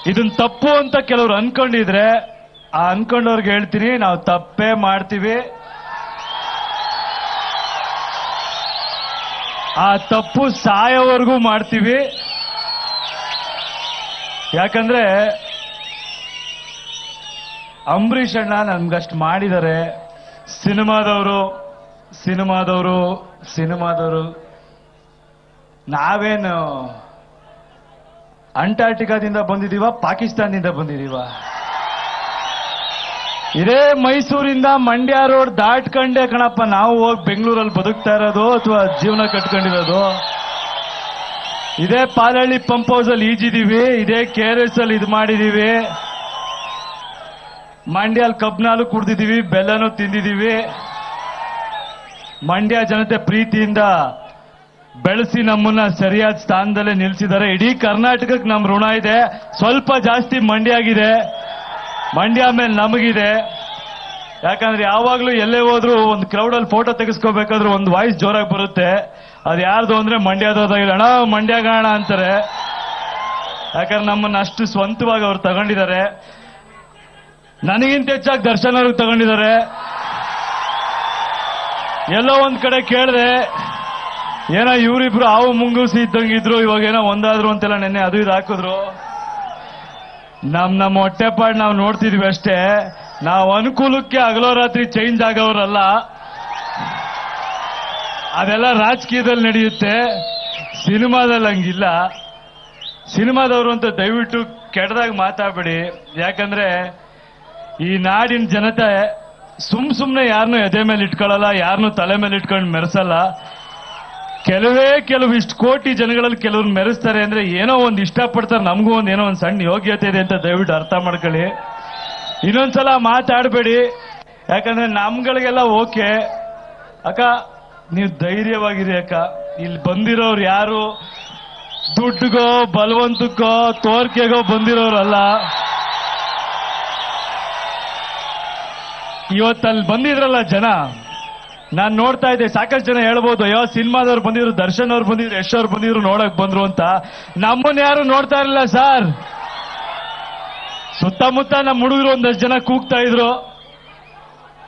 ಇದನ್ನ ತಪ್ಪು ಅಂತ ಕೆಲವ್ರು ಅನ್ಕೊಂಡಿದ್ರೆ, ಆ ಅನ್ಕೊಂಡವ್ರಿಗೆ ಹೇಳ್ತೀನಿ, ನಾವು ತಪ್ಪೇ ಮಾಡ್ತೀವಿ. ಆ ತಪ್ಪು ಸಾಯೋವರೆಗೂ ಮಾಡ್ತೀವಿ. ಯಾಕಂದ್ರೆ ಅಂಬರೀಷ್ ಅಣ್ಣ ನನ್ಗಷ್ಟು ಮಾಡಿದ್ದಾರೆ. ಸಿನಿಮಾದವರು ನಾವೇನು ಅಂಟಾರ್ಟಿಕಾದಿಂದ ಬಂದಿದೀವ, ಪಾಕಿಸ್ತಾನದಿಂದ ಬಂದಿದೀವ? ಇದೇ ಮೈಸೂರಿಂದ ಮಂಡ್ಯ ರೋಡ್ ದಾಟ್ಕೊಂಡೆ ಕಣಪ್ಪ ನಾವು ಹೋಗಿ ಬೆಂಗಳೂರಲ್ಲಿ ಬದುಕ್ತಾ ಇರೋದು ಅಥವಾ ಜೀವನ ಕಟ್ಕೊಂಡಿರೋದು. ಇದೇ ಪಾಲಹಳ್ಳಿ ಪಂಪ್ ಹೌಸ್ ಅಲ್ಲಿ ಈಜಿದೀವಿ, ಇದೇ KRS ಅಲ್ಲಿ ಇದು ಮಾಡಿದೀವಿ, ಮಂಡ್ಯಲ್ಲಿ ಕಬ್ನಾಲು ಕುಡ್ದಿದೀವಿ, ಬೆಲ್ಲನೂ ತಿಂದಿದೀವಿ. ಮಂಡ್ಯ ಜನತೆ ಪ್ರೀತಿಯಿಂದ ಬೆಳೆಸಿ ನಮ್ಮನ್ನ ಸರಿಯಾದ ಸ್ಥಾನದಲ್ಲೇ ನಿಲ್ಸಿದ್ದಾರೆ. ಇಡೀ ಕರ್ನಾಟಕಕ್ಕೆ ನಮ್ಮ ಋಣ ಇದೆ. ಸ್ವಲ್ಪ ಜಾಸ್ತಿ ಮಂಡ್ಯಾಗಿದೆ, ಮಂಡ್ಯ ಮೇಲೆ ನಮಗಿದೆ. ಯಾಕಂದ್ರೆ ಯಾವಾಗ್ಲೂ ಎಲ್ಲೇ ಹೋದ್ರು ಒಂದು ಕ್ರೌಡಲ್ಲಿ ಫೋಟೋ ತೆಗೆಸ್ಕೋಬೇಕಾದ್ರೂ ಒಂದು ವಾಯ್ಸ್ ಜೋರಾಗಿ ಬರುತ್ತೆ. ಅದು ಯಾರ್ದು ಅಂದ್ರೆ ಮಂಡ್ಯದೋದಾಗಿಲ್ಲ, ಅಣ್ಣ ಮಂಡ್ಯ ಗಾಣ ಅಂತಾರೆ. ಯಾಕಂದ್ರೆ ನಮ್ಮನ್ನ ಅಷ್ಟು ಸ್ವಂತವಾಗಿ ಅವ್ರು ತಗೊಂಡಿದ್ದಾರೆ. ನನಗಿಂತ ಹೆಚ್ಚಾಗಿ ದರ್ಶನ್ ಅವ್ರಿಗೆ ತಗೊಂಡಿದ್ದಾರೆ. ಎಲ್ಲೋ ಒಂದ್ ಕಡೆ ಕೇಳಿದೆ, ಏನೋ ಇವರಿಬ್ರು ಹಾವು ಮುಂಗೂಸಿ ಇದ್ದಂಗಿದ್ರು, ಇವಾಗ ಏನೋ ಒಂದಾದ್ರು ಅಂತೆಲ್ಲ ನೆನ್ನೆ ಅದು ಇದು ಹಾಕಿದ್ರು. ನಮ್ಮ ಹೊಟ್ಟೆಪಾಡ್ ನಾವು ನೋಡ್ತಿದ್ವಿ ಅಷ್ಟೇ. ನಾವು ಅನುಕೂಲಕ್ಕೆ ಹಗಲೋ ರಾತ್ರಿ ಚೇಂಜ್ ಆಗೋರಲ್ಲ. ಅದೆಲ್ಲ ರಾಜಕೀಯದಲ್ಲಿ ನಡೆಯುತ್ತೆ, ಸಿನಿಮಾದಲ್ಲಿ ಹಂಗಿಲ್ಲ. ಸಿನಿಮಾದವರು ಅಂತ ದಯವಿಟ್ಟು ಕೆಟ್ಟದಾಗ ಮಾತಾಡಬೇಡಿ. ಯಾಕಂದ್ರೆ ಈ ನಾಡಿನ ಜನತೆ ಸುಮ್ನೆ ಯಾರನ್ನೂ ಎದೆ ಮೇಲೆ ಇಟ್ಕೊಳ್ಳಲ್ಲ, ಯಾರನ್ನೂ ತಲೆ ಮೇಲೆ ಇಟ್ಕೊಂಡು ಮೆರೆಸಲ್ಲ. ಕೆಲವು ಇಷ್ಟು ಕೋಟಿ ಜನಗಳಲ್ಲಿ ಕೆಲವ್ರು ಮೆರೆಸ್ತಾರೆ ಅಂದ್ರೆ ಏನೋ ಒಂದು ಇಷ್ಟಪಡ್ತಾರೆ, ನಮಗೂ ಒಂದು ಏನೋ ಒಂದು ಸಣ್ಣ ಯೋಗ್ಯತೆ ಇದೆ ಅಂತ ದಯವಿಟ್ಟು ಅರ್ಥ ಮಾಡ್ಕೊಳ್ಳಿ. ಇನ್ನೊಂದ್ಸಲ ಮಾತಾಡಬೇಡಿ. ಯಾಕಂದ್ರೆ ನಮ್ಗಳಿಗೆಲ್ಲ ಓಕೆ ಅಕ್ಕ, ನೀವು ಧೈರ್ಯವಾಗಿರಿ ಅಕ್ಕ. ಇಲ್ಲಿ ಬಂದಿರೋರು ಯಾರು ದುಡ್ಡುಗೋ ಬಲವಂತಕ್ಕೋ ತೋರ್ಕೆಗೋ ಬಂದಿರೋರಲ್ಲ. ಇವತ್ತಲ್ಲಿ ಬಂದಿದ್ರಲ್ಲ ಜನ, ನಾನು ನೋಡ್ತಾ ಇದ್ದೆ, ಸಾಕಷ್ಟು ಜನ ಹೇಳ್ಬೋದು, ಅಯ್ಯೋ ಸಿನಿಮಾದವ್ರು ಬಂದಿದ್ರು, ದರ್ಶನ್ ಅವ್ರು ಬಂದಿದ್ರು, ಯಶ್ ಅವ್ರು ಬಂದಿದ್ರು, ನೋಡಕ್ ಬಂದ್ರು ಅಂತ. ನಮ್ಮನ್ನ ಯಾರು ನೋಡ್ತಾ ಇರಲಿಲ್ಲ ಸರ್. ಸುತ್ತಮುತ್ತ ನಮ್ಮ ಹುಡುಗರು ಒಂದಷ್ಟು ಜನ ಕೂಗ್ತಾ ಇದ್ರು,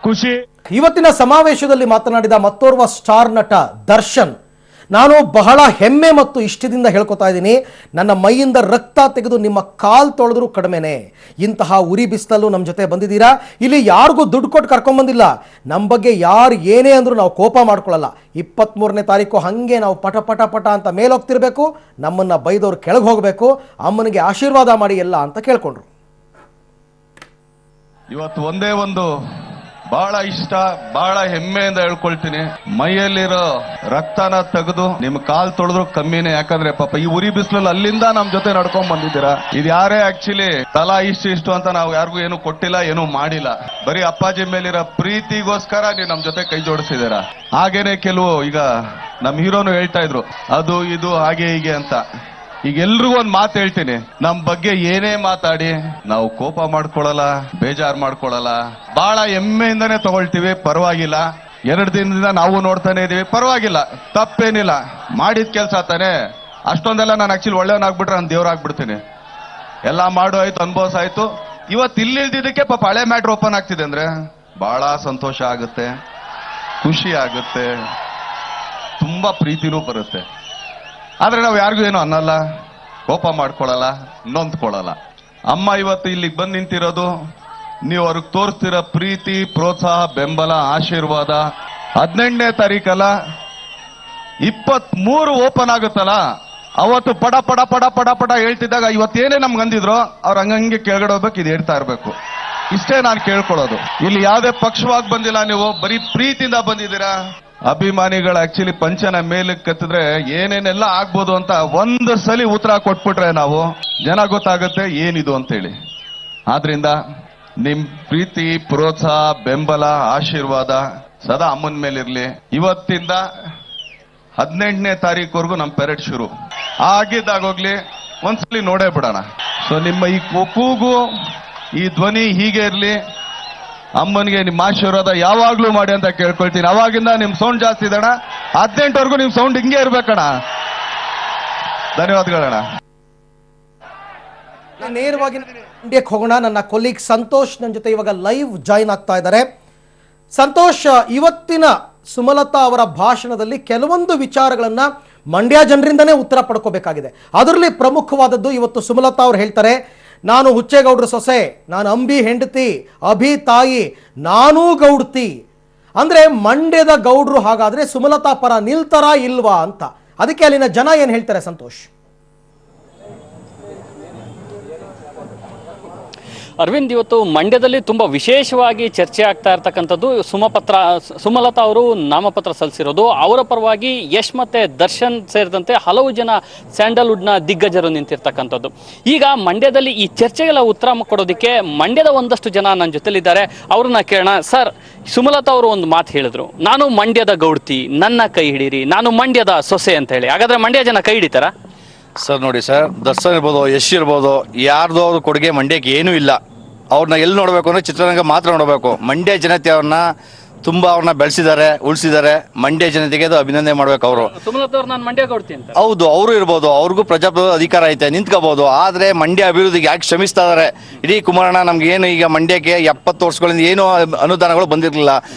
ಖುಷಿ. ಇವತ್ತಿನ ಸಮಾವೇಶದಲ್ಲಿ ಮಾತನಾಡಿದ ಮತ್ತೋರ್ವ ಸ್ಟಾರ್ ನಟ ದರ್ಶನ್, ನಾನು ಬಹಳ ಹೆಮ್ಮೆ ಮತ್ತು ಇಷ್ಟದಿಂದ ಹೇಳ್ಕೊತಾ ಇದ್ದೀನಿ, ನನ್ನ ಮೈಯಿಂದ ರಕ್ತ ತೆಗೆದು ನಿಮ್ಮ ಕಾಲ್ ತೊಳೆದ್ರು ಕಡಿಮೆನೆ. ಇಂತಹ ಉರಿ ಬಿಸಿಲಲ್ಲೂ ನಮ್ಮ ಜೊತೆ ಬಂದಿದ್ದೀರಾ. ಇಲ್ಲಿ ಯಾರಿಗೂ ದುಡ್ಡು ಕೊಟ್ಟು ಕರ್ಕೊಂಡ್ಬಂದಿಲ್ಲ. ನಮ್ಮ ಬಗ್ಗೆ ಯಾರು ಏನೇ ಅಂದ್ರೂ ನಾವು ಕೋಪ ಮಾಡ್ಕೊಳ್ಳಲ್ಲ. 23ನೇ ತಾರೀಕು ಹಾಗೆ ನಾವು ಪಟ ಪಟ ಪಟ ಅಂತ ಮೇಲೋಗ್ತಿರ್ಬೇಕು, ನಮ್ಮನ್ನು ಬೈದವ್ರು ಕೆಳಗೆ ಹೋಗಬೇಕು, ಅಮ್ಮನಿಗೆ ಆಶೀರ್ವಾದ ಮಾಡಿ ಎಲ್ಲ ಅಂತ ಕೇಳ್ಕೊಂಡ್ರು. ಇವತ್ತು ಒಂದೇ ಒಂದು ಬಹಳ ಇಷ್ಟ, ಬಹಳ ಹೆಮ್ಮೆಯಿಂದ ಹೇಳ್ಕೊಳ್ತೀನಿ, ಮೈಯಲ್ಲಿರೋ ರಕ್ತನ ತೆಗೆದು ನಿಮ್ ಕಾಲ್ ತೊಳೆದ್ರು ಕಮ್ಮಿನೇ. ಯಾಕಂದ್ರೆ ಪಾಪ ಈ ಉರಿ ಬಿಸಿಲಲ್ಲಿ ಅಲ್ಲಿಂದ ನಮ್ ಜೊತೆ ನಡ್ಕೊಂಡ್ ಬಂದಿದ್ದೀರಾ. ಇದು ಯಾರೇ ಆಕ್ಚುಲಿ ತಲಾ ಇಷ್ಟು ಅಂತ ನಾವು ಯಾರಿಗೂ ಏನು ಕೊಟ್ಟಿಲ್ಲ, ಏನು ಮಾಡಿಲ್ಲ. ಬರೀ ಅಪ್ಪಾಜಿ ಮೇಲಿರೋ ಪ್ರೀತಿಗೋಸ್ಕರ ನೀವು ನಮ್ ಜೊತೆ ಕೈ ಜೋಡಿಸಿದ್ದೀರಾ. ಹಾಗೇನೆ ಕೆಲವು ಈಗ ನಮ್ ಹೀರೋನು ಹೇಳ್ತಾ ಇದ್ರು, ಅದು ಇದು ಹಾಗೆ ಹೀಗೆ ಅಂತ. ಈಗ ಎಲ್ರಿಗೂ ಒಂದ್ ಮಾತು ಹೇಳ್ತೀನಿ, ನಮ್ ಬಗ್ಗೆ ಏನೇ ಮಾತಾಡಿ ನಾವು ಕೋಪ ಮಾಡ್ಕೊಳ್ಳಲ್ಲ, ಬೇಜಾರ್ ಮಾಡ್ಕೊಳ್ಳಲ್ಲ, ಬಹಳ ಹೆಮ್ಮೆಯಿಂದಾನೇ ತಗೊಳ್ತೀವಿ. ಪರವಾಗಿಲ್ಲ, 2 ದಿನದಿಂದ ನಾವು ನೋಡ್ತಾನೆ ಇದೀವಿ, ಪರವಾಗಿಲ್ಲ, ತಪ್ಪೇನಿಲ್ಲ. ಮಾಡಿದ ಕೆಲಸ ತಾನೆ. ಅಷ್ಟೊಂದೆಲ್ಲ ನಾನು ಆಕ್ಚುಲಿ ಒಳ್ಳೆಯವನಾಗ್ಬಿಟ್ರೆ ನಾನು ದೇವ್ರಾಗ್ಬಿಡ್ತೀನಿ. ಎಲ್ಲ ಮಾಡೋ ಆಯ್ತು, ಅನುಭವಿಸ ಆಯ್ತು. ಇವತ್ತು ಇಲ್ಲಿಲ್ದಿದ್ದಕ್ಕೆ ಪಾಪ ಹಳೆ ಮ್ಯಾಟ್ರ್ ಓಪನ್ ಆಗ್ತಿದೆ ಅಂದ್ರೆ ಬಹಳ ಸಂತೋಷ ಆಗುತ್ತೆ, ಖುಷಿ ಆಗುತ್ತೆ, ತುಂಬಾ ಪ್ರೀತಿನೂ ಬರುತ್ತೆ. ಆದ್ರೆ ನಾವು ಯಾರಿಗೂ ಏನು ಅನ್ನಲ್ಲ, ಕೋಪ ಮಾಡ್ಕೊಳ್ಳಲ್ಲ, ನೊಂದ್ಕೊಳ್ಳಲ್ಲ. ಅಮ್ಮ ಇವತ್ತು ಇಲ್ಲಿಗೆ ಬಂದು ನಿಂತಿರೋದು ನೀವು ಅವ್ರಿಗೆ ತೋರಿಸ್ತಿರೋ ಪ್ರೀತಿ, ಪ್ರೋತ್ಸಾಹ, ಬೆಂಬಲ, ಆಶೀರ್ವಾದ. 18ನೇ ತಾರೀಕಲ್ಲ 23 ಓಪನ್ ಆಗುತ್ತಲ್ಲ, ಅವತ್ತು ಪಡ ಪಡ ಪಡ ಪಡ ಪಡ ಹೇಳ್ತಿದ್ದಾಗ ಇವತ್ತೇನೇ ನಮ್ಗೆ ಅಂದಿದ್ರು ಅವ್ರು ಹಂಗಂಗೆ ಕೆಳಗಡೆ ಹೋಗ್ಬೇಕು, ಇದು ಹೇಳ್ತಾ ಇರ್ಬೇಕು. ಇಷ್ಟೇ ನಾನು ಕೇಳ್ಕೊಳ್ಳೋದು. ಇಲ್ಲಿ ಯಾವುದೇ ಪಕ್ಷವಾಗಿ ಬಂದಿಲ್ಲ, ನೀವು ಬರೀ ಪ್ರೀತಿಯಿಂದ ಬಂದಿದ್ದೀರಾ. ಅಭಿಮಾನಿಗಳು ಆಕ್ಚುಲಿ ಪಂಚನ ಮೇಲಕ್ಕೆ ಕತ್ತಿದ್ರೆ ಏನೇನೆಲ್ಲ ಆಗ್ಬೋದು ಅಂತ ಒಂದು ಸಲಿ ಉತ್ತರ ಕೊಟ್ಬಿಟ್ರೆ ನಾವು ಜನ ಗೊತ್ತಾಗುತ್ತೆ ಏನಿದು ಅಂತೇಳಿ. ಆದ್ರಿಂದ ನಿಮ್ ಪ್ರೀತಿ, ಪ್ರೋತ್ಸಾಹ, ಬೆಂಬಲ, ಆಶೀರ್ವಾದ ಸದಾ ಅಮ್ಮನ ಮೇಲಿರ್ಲಿ. ಇವತ್ತಿಂದ 18ನೇ ತಾರೀಕುವರೆಗೂ ನಮ್ಮ ಪೆರೇಡ್ ಶುರು ಆಗಿದ್ದಾಗೋಗ್ಲಿ, ಒಂದ್ಸಲಿ ನೋಡೇ ಬಿಡೋಣ. ಸೊ ನಿಮ್ಮ ಈ ಕೂಗು, ಈ ಧ್ವನಿ ಹೀಗೆ ಇರ್ಲಿ. ಅಮ್ಮನಿಗೆ ನಿಮ್ಮ ಆಶೀರ್ವಾದ ಯಾವಾಗ್ಲೂ ಮಾಡಿ ಅಂತ ಕೇಳ್ಕೊಳ್ತೀನಿ. ಅವಾಗಿಂದ ನಿಮ್ ಸೌಂಡ್ ಜಾಸ್ತಿ ಇದಣ್ಣ, 18ವರೆಗೂ ನಿಮ್ ಸೌಂಡ್ ಹಿಂಗೆ ಇರ್ಬೇಕಣ್ಣ. ಧನ್ಯವಾದಗಳಣ್ಣ. ನೇರವಾಗಿ ಇಂಡಿಯಾಕ್ಕೆ ಹೋಗೋಣ. ನನ್ನ ಕೊಲೀಗ್ ಸಂತೋಷ್ ನನ್ನ ಜೊತೆ ಇವಾಗ ಲೈವ್ ಜಾಯಿನ್ ಆಗ್ತಾ ಇದ್ದಾರೆ. ಸಂತೋಷ್, ಇವತ್ತಿನ ಸುಮಲತಾ ಅವರ ಭಾಷಣದಲ್ಲಿ ಕೆಲವೊಂದು ವಿಚಾರಗಳನ್ನ ಮಂಡ್ಯ ಜನರಿಂದನೇ ಉತ್ತರ ಪಡ್ಕೋಬೇಕಾಗಿದೆ. ಅದರಲ್ಲಿ ಪ್ರಮುಖವಾದದ್ದು ಇವತ್ತು ಸುಮಲತಾ ಅವ್ರು ಹೇಳ್ತಾರೆ, ನಾನು ಹುಚ್ಚೇಗೌಡ್ರ ಸೊಸೆ, ನಾನು ಅಂಬಿ ಹೆಂಡತಿ, ಅಭಿ ತಾಯಿ, ನಾನೂ ಗೌಡ್ತಿ. ಅಂದ್ರೆ ಮಂಡ್ಯದ ಗೌಡ್ರು ಹಾಗಾದ್ರೆ ಸುಮಲತಾ ಪರ ನಿಲ್ತಾರಾ ಇಲ್ವಾ ಅಂತ. ಅದಕ್ಕೆ ಅಲ್ಲಿನ ಜನ ಏನ್ ಹೇಳ್ತಾರೆ ಸಂತೋಷ್? ಅರವಿಂದ್, ಇವತ್ತು ಮಂಡ್ಯದಲ್ಲಿ ತುಂಬ ವಿಶೇಷವಾಗಿ ಚರ್ಚೆ ಆಗ್ತಾ ಇರ್ತಕ್ಕಂಥದ್ದು ಸುಮಲತಾ ಅವರು ನಾಮಪತ್ರ ಸಲ್ಲಿಸಿರೋದು. ಅವರ ಪರವಾಗಿ ಯಶ್ ಮತ್ತೆ ದರ್ಶನ್ ಸೇರಿದಂತೆ ಹಲವು ಜನ ಸ್ಯಾಂಡಲ್ವುಡ್ನ ದಿಗ್ಗಜರು ನಿಂತಿರ್ತಕ್ಕಂಥದ್ದು. ಈಗ ಮಂಡ್ಯದಲ್ಲಿ ಈ ಚರ್ಚೆಗಳ ಉತ್ತರ ಕೊಡೋದಕ್ಕೆ ಮಂಡ್ಯದ ಒಂದಷ್ಟು ಜನ ನನ್ನ ಜೊತೆಲಿದ್ದಾರೆ. ಅವ್ರನ್ನ ಕೇಳೋಣ. ಸರ್, ಸುಮಲತಾ ಅವರು ಒಂದು ಮಾತು ಹೇಳಿದ್ರು, ನಾನು ಮಂಡ್ಯದ ಗೌಡ್ತಿ, ನನ್ನ ಕೈ ಹಿಡೀರಿ, ನಾನು ಮಂಡ್ಯದ ಸೊಸೆ ಅಂತ ಹೇಳಿ. ಹಾಗಾದ್ರೆ ಮಂಡ್ಯ ಜನ ಕೈ ಹಿಡಿತಾರ? ಸರ್ ನೋಡಿ ಸರ್, ದರ್ಶನ್ ಇರ್ಬೋದು, ಯಶ್ ಇರ್ಬೋದು, ಯಾರ್ದು ಅವ್ರ ಕೊಡುಗೆ ಮಂಡ್ಯಕ್ಕೆ ಏನೂ ಇಲ್ಲ. ಅವ್ರನ್ನ ಎಲ್ಲಿ ನೋಡಬೇಕು ಅಂದರೆ ಚಿತ್ರರಂಗ ಮಾತ್ರ ನೋಡಬೇಕು. ಮಂಡ್ಯ ಜನತೆ ಅವ್ರನ್ನ ಬೆಳೆಸಿದ್ದಾರೆ, ಉಳಿಸಿದ್ದಾರೆ. ಮಂಡ್ಯ ಜನತೆಗೆ ಅದು ಅಭಿನಂದನೆ ಮಾಡ್ಬೇಕು. ಅವರು ಸುಮಲತಾ ಅವ್ರು ನಾನು ಮಂಡ್ಯ ಗೌಡ್ತಿ ಅಂತ. ಹೌದು, ಅವರು ಇರ್ಬೋದು, ಅವ್ರಿಗೂ ಪ್ರಜಾಪ್ರಭುತ್ವ ಅಧಿಕಾರ ಐತೆ, ನಿಂತ್ಕೋಬಹುದು. ಆದ್ರೆ ಮಂಡ್ಯ ಅಭಿವೃದ್ಧಿಗೆ ಯಾಕೆ ಶ್ರಮಿಸ್ತಾ ಇದಾರೆ? ಇಡೀ ಕುಮಾರಣ್ಣ ನಮ್ಗೆ ಏನು ಈಗ ಮಂಡ್ಯಕ್ಕೆ 70 ವರ್ಷಗಳಿಂದ ಏನು ಅನುದಾನಗಳು ಬಂದಿರಲಿಲ್ಲ.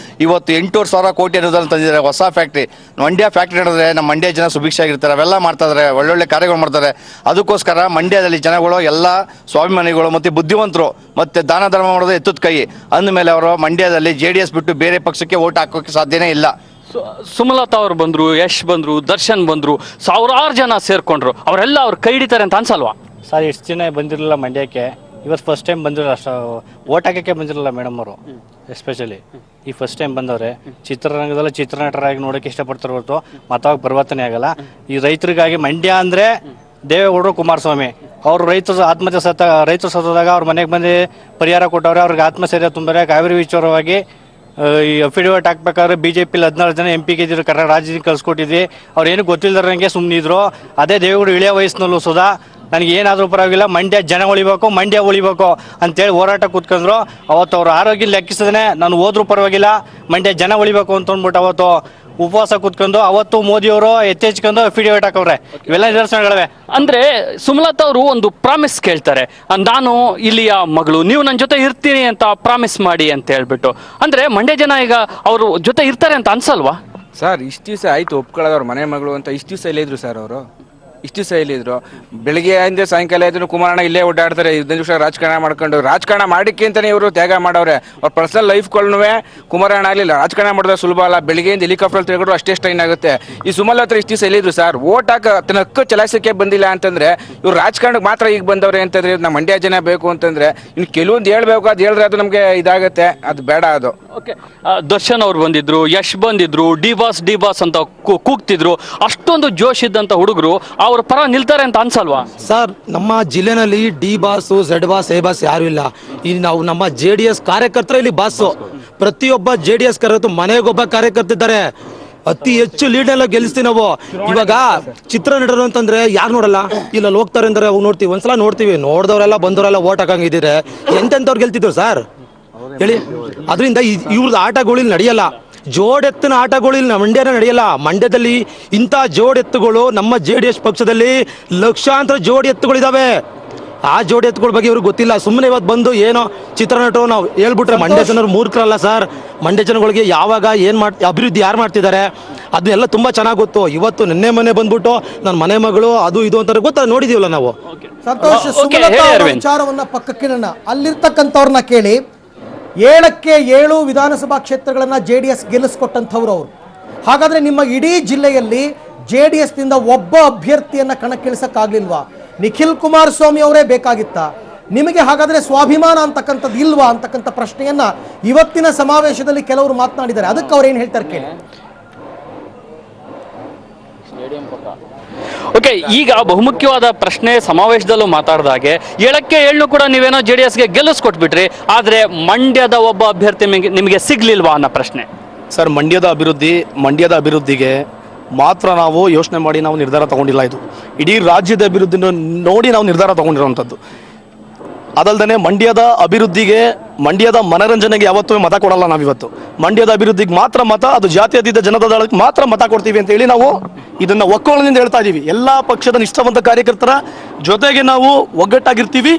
ಇವತ್ತು 8,000 ಕೋಟಿ ಅನುದಾನ ತಂದಿದ್ದಾರೆ. ಹೊಸ ಫ್ಯಾಕ್ಟ್ರಿ, ಮಂಡ್ಯ ಫ್ಯಾಕ್ಟ್ರಿ ನಡೆದ್ರೆ ನಮ್ಮ ಮಂಡ್ಯ ಜನ ಸುಭಿಕ್ಷ ಆಗಿರ್ತಾರೆ. ಅವೆಲ್ಲ ಮಾಡ್ತಾ ಇದಾರೆ, ಒಳ್ಳೊಳ್ಳೆ ಕಾರ್ಯಗಳು ಮಾಡ್ತಾರೆ. ಅದಕ್ಕೋಸ್ಕರ ಮಂಡ್ಯದಲ್ಲಿ ಜನಗಳು ಎಲ್ಲ ಸ್ವಾಭಿಮಾನಿಗಳು ಮತ್ತೆ ಬುದ್ಧಿವಂತರು ಮತ್ತೆ ದಾನ ಧರ್ಮ ಮಾಡೋದು ಎತ್ತುತ್ತ ಕೈ ಅಂದಮೇಲೆ ಅವರು ಮಂಡ್ಯದಲ್ಲಿ JDS ಬಿಟ್ಟು ಬೇರೆ ಪಕ್ಷಕ್ಕೆ ಓಟ್ ಹಾಕೋಕೆ ಸಾಧ್ಯನೇ ಇಲ್ಲ. ಸುಮಲತಾ ಅವ್ರು ಬಂದ್ರು, ಯಶ್ ಬಂದ್ರು, ದರ್ಶನ್ ಬಂದ್ರು, ಸಾವಿರಾರು ಜನ ಸೇರ್ಕೊಂಡ್ರು. ಅವರೆಲ್ಲ ಅವ್ರು ಕೈ ಹಿಡಿತಾರೆ ಅಂತ ಅನ್ಸಲ್ವಾ? ಸರ್, ಎಷ್ಟು ದಿನ ಬಂದಿರಲಿಲ್ಲ ಮಂಡ್ಯಕ್ಕೆ, ಇವತ್ತು ಫಸ್ಟ್ ಟೈಮ್ ಬಂದಿರಲ್ಲ. ಅಷ್ಟು ಓಟ್ ಹಾಕಕ್ಕೆ ಬಂದಿರಲ್ಲ ಮೇಡಮ್ ಅವರು, ಎಸ್ಪೆಷಲಿ ಈ ಫಸ್ಟ್ ಟೈಮ್ ಬಂದವ್ರೆ. ಚಿತ್ರರಂಗದಲ್ಲಿ ಚಿತ್ರನಟರಾಗಿ ನೋಡೋಕೆ ಇಷ್ಟಪಡ್ತಾರೆ ಹೊರತು ಮತವಾಗ ಪರಿವರ್ತನೆ ಆಗಲ್ಲ. ಈ ರೈತರಿಗಾಗಿ ಮಂಡ್ಯ ಅಂದರೆ ದೇವೇಗೌಡರು, ಕುಮಾರಸ್ವಾಮಿ ಅವರು ರೈತರು ಸತ್ತದಾಗ ಅವ್ರ ಮನೆಗೆ ಬಂದು ಪರಿಹಾರ ಕೊಟ್ಟವ್ರೆ. ಅವ್ರಿಗೆ ಆತ್ಮಸ್ಥೈರ್ಯ ತುಂಬಿದ್ರೆ. ಕಾವೇರಿ ವಿಚಾರವಾಗಿ ಈ ಅಫಿಡವಿಟ್ ಹಾಕ್ಬೇಕಾದ್ರೆ BJP 14 ಜನ MP ಗೆದ್ದಿದ್ರು, ಕರ್ನಾಟಕ ರಾಜ್ಯದಿಂದ ಕಳ್ಸಿಕೊಟ್ಟಿದ್ವಿ. ಅವ್ರು ಏನು ಗೊತ್ತಿಲ್ಲದಂಗೆ ಸುಮ್ಮನಿದ್ರು. ಅದೇ ದೇವೇಗೌಡರು ಇಳಿಯ ವಯಸ್ಸಿನಲ್ಲೂ ಸುಧಾ ನನಗೆ ಏನಾದರೂ ಪರವಾಗಿಲ್ಲ, ಮಂಡ್ಯ ಜನ ಉಳಿಬೇಕು, ಮಂಡ್ಯ ಉಳಿಬೇಕು ಅಂತೇಳಿ ಹೋರಾಟ ಕೂತ್ಕೊಂಡ್ರು. ಅವತ್ತು ಅವ್ರ ಆರೋಗ್ಯ ಲೆಕ್ಕಿಸಿದ್ರೆ ನಾನು ಹೋದ್ರೂ ಪರವಾಗಿಲ್ಲ, ಮಂಡ್ಯ ಜನ ಉಳಿಬೇಕು ಅಂತ ಅಂದ್ಬಿಟ್ಟು ಅವತ್ತು ಉಪವಾಸ ಕೂತ್ಕೊಂಡು ಅವತ್ತು ಮೋದಿಯವರು ಎತ್ತೆಚ್ಕೊಂಡು ಅಫಿಡವಿಟ್ ಹಾಕವ್ರೆ. ಇವೆಲ್ಲ ನಿದರ್ಶನಗಳಿವೆ. ಅಂದ್ರೆ ಸುಮಲತಾ ಅವರು ಒಂದು ಪ್ರಾಮಿಸ್ ಕೇಳ್ತಾರೆ, ನಾನು ಇಲ್ಲಿಯ ಮಗಳು, ನೀವು ನನ್ನ ಜೊತೆ ಇರ್ತೀನಿ ಅಂತ ಪ್ರಾಮಿಸ್ ಮಾಡಿ ಅಂತ ಹೇಳ್ಬಿಟ್ಟು. ಅಂದ್ರೆ ಮಂಡ್ಯ ಜನ ಈಗ ಅವರು ಜೊತೆ ಇರ್ತಾರೆ ಅಂತ ಅನ್ಸಲ್ವಾ? ಸರ್, ಇಷ್ಟು ದಿವಸ ಆಯ್ತು ಒಪ್ಕೊಳ್ಳೋದವ್ರು ಮನೆ ಮಗಳು ಅಂತ. ಇಷ್ಟು ದಿವಸ ಇಲ್ಲಿದ್ರು ಸರ್ ಅವರು, ಇಷ್ಟು ದಿವಸ ಇಲ್ಲಿದ್ರು. ಬೆಳಿಗ್ಗೆ ಅಂದ್ರೆ ಸಾಯಂಕಾಲ ಆಯ್ತು ಕುಮಾರಣ್ಣ ಇಲ್ಲೇ ಓಡಾಡ್ತಾರೆ. 15 ನಿಮಿಷ ರಾಜಕಾರಣ ಮಾಡಿಕ್ಕೆ ಅಂತಾನೆ ಇವರು ತ್ಯಾಗ ಮಾಡವ್ರೆ. ಅವ್ರ ಪರ್ಸನಲ್ ಲೈಫ್ಗಳನ್ನೂ ಕುಮಾರಣ್ಣ ಆಗಲಿಲ್ಲ, ರಾಜಕಾರಣ ಮಾಡಿದ್ರೆ ಸುಲಭ ಅಲ್ಲ. ಬೆಳಿಗ್ಗೆಯಿಂದ ಹೆಲಿಕಾಪ್ಟರ್ ತಿರುಗಿದ್ರು ಅಷ್ಟೇ ಸ್ಟ್ರೈನ್ ಆಗುತ್ತೆ. ಈ ಸುಮಲತಾ ಹತ್ರ ಇಷ್ಟು ದಿವಸ ಇಲ್ಲಿದ್ರು ಸರ್. ಓಟ್ ತನ್ನ ಹಕ್ಕು ಚಲಾಯಿಸಕ್ಕೆ ಬಂದಿಲ್ಲ ಅಂತಂದ್ರೆ ಇವ್ರು ರಾಜಕಾರಣಕ್ಕೆ ಮಾತ್ರ ಈಗ ಬಂದವ್ರೆ ಅಂತಂದ್ರೆ ನಮ್ಮ ಮಂಡ್ಯ ಜನ ಬೇಕು ಅಂತಂದ್ರೆ ಇನ್ನು ಕೆಲವೊಂದು ಹೇಳ್ಬೇಕು. ಅದು ಹೇಳಿದ್ರೆ ಅದು ನಮಗೆ ಇದಾಗುತ್ತೆ, ಅದು ಬೇಡ. ಅದು ಓಕೆ, ದರ್ಶನ್ ಅವ್ರು ಬಂದಿದ್ರು, ಯಶ್ ಬಂದಿದ್ರು, ಡಿ ಬಾಸ್ ಅಂತ ಕೂಗ್ತಿದ್ರು. ಅಷ್ಟೊಂದು ಜೋಶ್ ಇದ್ದಂತ ಹುಡುಗರು ಅವ್ರ ಪರ ನಿಲ್ತಾರೆ ಅಂತ ಅನ್ಸಲ್ವಾ? ಸರ್, ನಮ್ಮ ಜಿಲ್ಲೆನಲ್ಲಿ D boss, Z boss, A boss ಯಾರು ಇಲ್ಲ. ಈ ನಾವು ನಮ್ಮ JDS ಕಾರ್ಯಕರ್ತರು ಇಲ್ಲಿ ಬಾಸು. ಪ್ರತಿಯೊಬ್ಬ JDS ಕಾರ್ಯಕರ್ತರು ಮನೆಗೊಬ್ಬ ಕಾರ್ಯಕರ್ತಿದ್ದಾರೆ. ಅತಿ ಹೆಚ್ಚು ಲೀಡ್ ಎಲ್ಲ ಗೆಲ್ಲಿಸ್ತೀವಿ ನಾವು. ಇವಾಗ ಚಿತ್ರ ನಟರು ಅಂತಂದ್ರೆ ಯಾರು ನೋಡಲ್ಲ, ಇಲ್ಲ ಹೋಗ್ತಾರೆ ಅಂದ್ರೆ ಅವು ನೋಡ್ತೀವಿ, ಒಂದ್ಸಲ ನೋಡ್ತೀವಿ. ನೋಡಿದವರೆಲ್ಲ ಬಂದವರೆಲ್ಲ ಓಟ್ ಹಾಕಂಗಿದ್ರೆ ಎಂತೆಂಥವ್ರು ಗೆಲ್ತಿದ್ರು ಸರ್ ಹೇಳಿ. ಅದರಿಂದ ಇವ್ರದ್ದು ಆಟಗಳು ಇಲ್ಲಿ ನಡೆಯಲ್ಲ. ಜೋಡೆತ್ತಿನ ಆಟಗಳು ಇಲ್ಲಿ ಮಂಡ್ಯನ ನಡೆಯಲ್ಲ. ಮಂಡ್ಯದಲ್ಲಿ ಇಂಥ ಜೋಡೆತ್ತುಗಳು ನಮ್ಮ JDS ಪಕ್ಷದಲ್ಲಿ ಲಕ್ಷಾಂತರ ಜೋಡಿ ಎತ್ತುಗಳಿದಾವೆ. ಆ ಜೋಡಿ ಎತ್ಗಳ ಬಗ್ಗೆ ಇವ್ರಿಗೆ ಗೊತ್ತಿಲ್ಲ. ಸುಮ್ಮನೆ ಇವತ್ತು ಬಂದು ಏನೋ ಚಿತ್ರನಟರು ನಾವು ಹೇಳ್ಬಿಟ್ರೆ ಮಂಡ್ಯ ಜನರು ಮೂರ್ಖರಲ್ಲ ಸರ್. ಮಂಡ್ಯ ಜನಗಳಿಗೆ ಯಾವಾಗ ಅಭಿವೃದ್ಧಿ ಯಾರು ಮಾಡ್ತಿದ್ದಾರೆ ಅದನ್ನೆಲ್ಲ ತುಂಬಾ ಚೆನ್ನಾಗಿ ಗೊತ್ತು. ಇವತ್ತು ನಿನ್ನೆ ಮನೆ ಬಂದ್ಬಿಟ್ಟು ನನ್ನ ಮನೆ ಮಗಳು ಅದು ಇದು ಅಂತಾರೆ ಗೊತ್ತಾ, ನೋಡಿದೀವಲ್ಲ ನಾವು. ಸಂತೋಷ್, ಸುಮಲತಾ ಅವರ ವಿಚಾರವನ್ನ ಪಕ್ಕಕ್ಕಿಡೋಣ. ಅಲ್ಲಿರ್ತಕ್ಕಂಥವ್ರನ್ನ ಕೇಳಿ, 7ಕ್ಕೆ 7 ವಿಧಾನಸಭಾ ಕ್ಷೇತ್ರಗಳನ್ನ JDS ಗೆಲ್ಲಿಸ್ಕೊಟ್ಟಂಥವ್ರು ಅವರು. ಹಾಗಾದ್ರೆ ನಿಮ್ಮ ಇಡೀ ಜಿಲ್ಲೆಯಲ್ಲಿ JDS ನಿಂದ ಒಬ್ಬ ಅಭ್ಯರ್ಥಿಯನ್ನ ಕಣಕ್ಕಿಳಿಸಕ್ಕಾಗ್ಲಿಲ್ವಾ? ನಿಖಿಲ್ ಕುಮಾರಸ್ವಾಮಿ ಅವರೇ ಬೇಕಾಗಿತ್ತಾ ನಿಮಗೆ? ಹಾಗಾದ್ರೆ ಸ್ವಾಭಿಮಾನ ಅಂತಕ್ಕಂಥದ್ದು ಇಲ್ವಾ ಅಂತಕ್ಕಂಥ ಪ್ರಶ್ನೆಯನ್ನ ಇವತ್ತಿನ ಸಮಾವೇಶದಲ್ಲಿ ಕೆಲವರು ಮಾತನಾಡಿದ್ದಾರೆ. ಅದಕ್ಕೆ ಅವ್ರು ಏನ್ ಹೇಳ್ತಾರೆ ಕೇಳಿ. ಓಕೆ, ಈಗ ಬಹುಮುಖ್ಯವಾದ ಪ್ರಶ್ನೆ ಸಮಾವೇಶದಲ್ಲೂ ಮಾತಾಡಿದ ಹಾಗೆ 7ಕ್ಕೆ 7 ಕೂಡ ನೀವೇನೋ JDSಗೆ ಗೆಲ್ಲಿಸ್ಕೊಟ್ಬಿಟ್ರಿ, ಆದ್ರೆ ಮಂಡ್ಯದ ಒಬ್ಬ ಅಭ್ಯರ್ಥಿ ನಿಮಗೆ ಸಿಗ್ಲಿಲ್ವಾ ಅನ್ನೋ ಪ್ರಶ್ನೆ. ಸರ್, ಮಂಡ್ಯದ ಅಭಿವೃದ್ಧಿಗೆ ಮಾತ್ರ ನಾವು ಯೋಚನೆ ಮಾಡಿ ನಾವು ನಿರ್ಧಾರ ತಗೊಂಡಿಲ್ಲ. ಇದು ಇಡೀ ರಾಜ್ಯದ ಅಭಿವೃದ್ಧಿನ ನೋಡಿ ನಾವು ನಿರ್ಧಾರ ತಗೊಂಡಿರೋವಂಥದ್ದು. ಅದಲ್ದೇ ಮಂಡ್ಯದ ಅಭಿವೃದ್ಧಿಗೆ, ಮಂಡ್ಯದ ಮನರಂಜನೆಗೆ ಯಾವತ್ತೂ ಮತ ಕೊಡಲ್ಲ ನಾವಿವತ್ತು. ಮಂಡ್ಯದ ಅಭಿವೃದ್ಧಿಗೆ ಮಾತ್ರ ಮತ, ಅದು ಜಾತ್ಯತೀತ ಜನತಾ ದಳಕ್ಕೆ ಮಾತ್ರ ಮತ ಕೊಡ್ತೀವಿ ಅಂತ ಹೇಳಿ ನಾವು ಇದನ್ನ ಒಕ್ಕೊಳದಿಂದ ಹೇಳ್ತಾ ಇದೀವಿ. ಎಲ್ಲಾ ಪಕ್ಷದ ನಿಷ್ಠಾವಂತ ಕಾರ್ಯಕರ್ತರ ಜೊತೆಗೆ ನಾವು ಒಗ್ಗಟ್ಟಾಗಿರ್ತೀವಿ.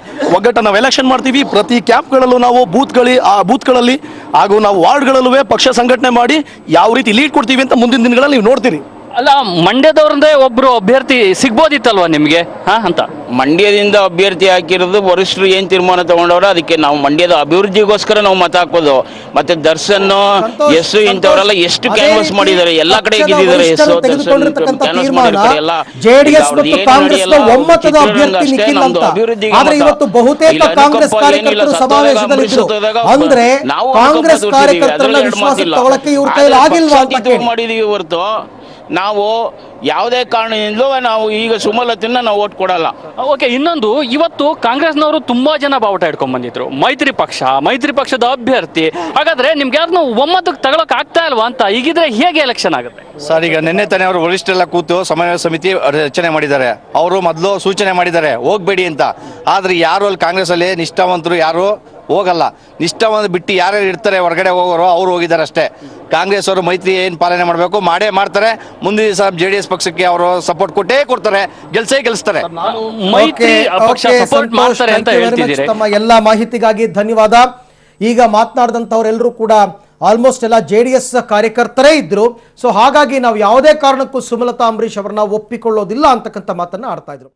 ನಾವು ಎಲೆಕ್ಷನ್ ಮಾಡ್ತೀವಿ. ಪ್ರತಿ ಕ್ಯಾಂಪ್ಗಳಲ್ಲೂ ನಾವು ಬೂತ್ಗಳಲ್ಲಿ ಹಾಗೂ ನಾವು ವಾರ್ಡ್ಗಳಲ್ಲೂ ಪಕ್ಷ ಸಂಘಟನೆ ಮಾಡಿ ಯಾವ ರೀತಿ ಲೀಡ್ ಕೊಡ್ತೀವಿ ಅಂತ ಮುಂದಿನ ದಿನಗಳಲ್ಲಿ ನೀವು ನೋಡ್ತೀರಿ. ಅಲ್ಲ, ಮಂಡ್ಯದವ್ರದ್ದೇ ಒಬ್ರು ಅಭ್ಯರ್ಥಿ ಸಿಗ್ಬೋದಿತ್ತಲ್ವಾ ನಿಮ್ಗೆ ಅಂತ? ಮಂಡ್ಯದಿಂದ ಅಭ್ಯರ್ಥಿ ಹಾಕಿರೋದು ವರಿಷ್ಠರು ಏನ್ ತೀರ್ಮಾನ ತಗೊಂಡವ್ರ, ಅದಕ್ಕೆ ನಾವು ಮಂಡ್ಯದ ಅಭಿವೃದ್ಧಿಗೋಸ್ಕರ ನಾವು ಮತ ಹಾಕೋದು. ಮತ್ತೆ ದರ್ಶನ್ ಎಸ್ ಇಂಥವರೆಲ್ಲ ಎಷ್ಟು ಕ್ಯಾನ್ವಾಸ್ ಮಾಡಿದ್ದಾರೆ, ಎಲ್ಲಾ ಕಡೆ ಗೆದ್ದಿದ್ದಾರೆ. ಮಾಡಿದೀವಿ ಹೊರತು ನಾವು ಯಾವುದೇ ಕಾರಣದಿಂದಲೂ ನಾವು ಈಗ ಸುಮಲತನ್ನ ನಾವು ಓಟ್ ಕೊಡಲ್ಲ. ಓಕೆ, ಇನ್ನೊಂದು, ಇವತ್ತು ಕಾಂಗ್ರೆಸ್ನವರು ತುಂಬಾ ಜನ ಬಾವುಟ ಇಟ್ಕೊಂಡ್ ಬಂದಿದ್ರು. ಮೈತ್ರಿ ಪಕ್ಷದ ಅಭ್ಯರ್ಥಿ. ಹಾಗಾದ್ರೆ ನಿಮ್ಗೆ ಯಾರನ್ನು ಒಮ್ಮತಕ್ಕೆ ತಗೊಳಕ್ ಆಗ್ತಾ ಇಲ್ವಾ ಅಂತ? ಈಗಿದ್ರೆ ಹೇಗೆ ಎಲೆಕ್ಷನ್ ಆಗುತ್ತೆ ಸರ್? ಈಗ ನಿನ್ನೆ ತಾನೇ ಅವರು ವರಿಷ್ಠರೆಲ್ಲ ಕೂತು ಸಮನ್ವಯ ಸಮಿತಿ ರಚನೆ ಮಾಡಿದ್ದಾರೆ. ಅವರು ಮೊದಲು ಸೂಚನೆ ಮಾಡಿದ್ದಾರೆ ಹೋಗ್ಬೇಡಿ ಅಂತ. ಆದ್ರೆ ಯಾರು ಅಲ್ಲಿ ಕಾಂಗ್ರೆಸ್ ಅಲ್ಲಿ ನಿಷ್ಠಾವಂತರು ಯಾರು ಹೋಗಲ್ಲ. ನಿಷ್ಠಾವಂತ ಬಿಟ್ಟು ಯಾರ್ಯಾರು ಇರ್ತಾರೆ ಹೊರಗಡೆ ಹೋಗೋರು ಅವ್ರು ಹೋಗಿದ್ದಾರೆ ಅಷ್ಟೇ. ಕಾಂಗ್ರೆಸ್ ಅವರು ಮೈತ್ರಿ ಏನ್ ಪಾಲನೆ ಮಾಡಬೇಕು ಮಾಡೇ ಮಾಡ್ತಾರೆ. ಮುಂದಿನ ದಿವಸ JDS ಪಕ್ಷಕ್ಕೆ ಅವರು ಸಪೋರ್ಟ್ ಕೊಟ್ಟೇ ಕೊಡ್ತಾರೆ, ಗೆಲ್ಸ್ತಾರೆ. ಮೈತ್ರಿ ಪಕ್ಷ ಸಪೋರ್ಟ್ ಮಾಡ್ತಾರೆ ಅಂತ ಹೇಳ್ತಿದ್ದೀರಿ. ತಮ್ಮ ಎಲ್ಲಾ ಮಾಹಿತಿಗಾಗಿ ಧನ್ಯವಾದ. ಈಗ ಮಾತನಾಡಿದಂಥವರೆಲ್ಲರೂ ಕೂಡ ಆಲ್ಮೋಸ್ಟ್ ಎಲ್ಲ JDS ಕಾರ್ಯಕರ್ತರೇ ಇದ್ರು. ಸೊ ಹಾಗಾಗಿ ನಾವು ಯಾವುದೇ ಕಾರಣಕ್ಕೂ ಸುಮಲತಾ ಅಂಬರೀಶ್ ಅವರನ್ನ ಒಪ್ಪಿಕೊಳ್ಳೋದಿಲ್ಲ ಅಂತಕ್ಕಂಥ ಮಾತನ್ನ ಆಡ್ತಾ ಇದ್ರು.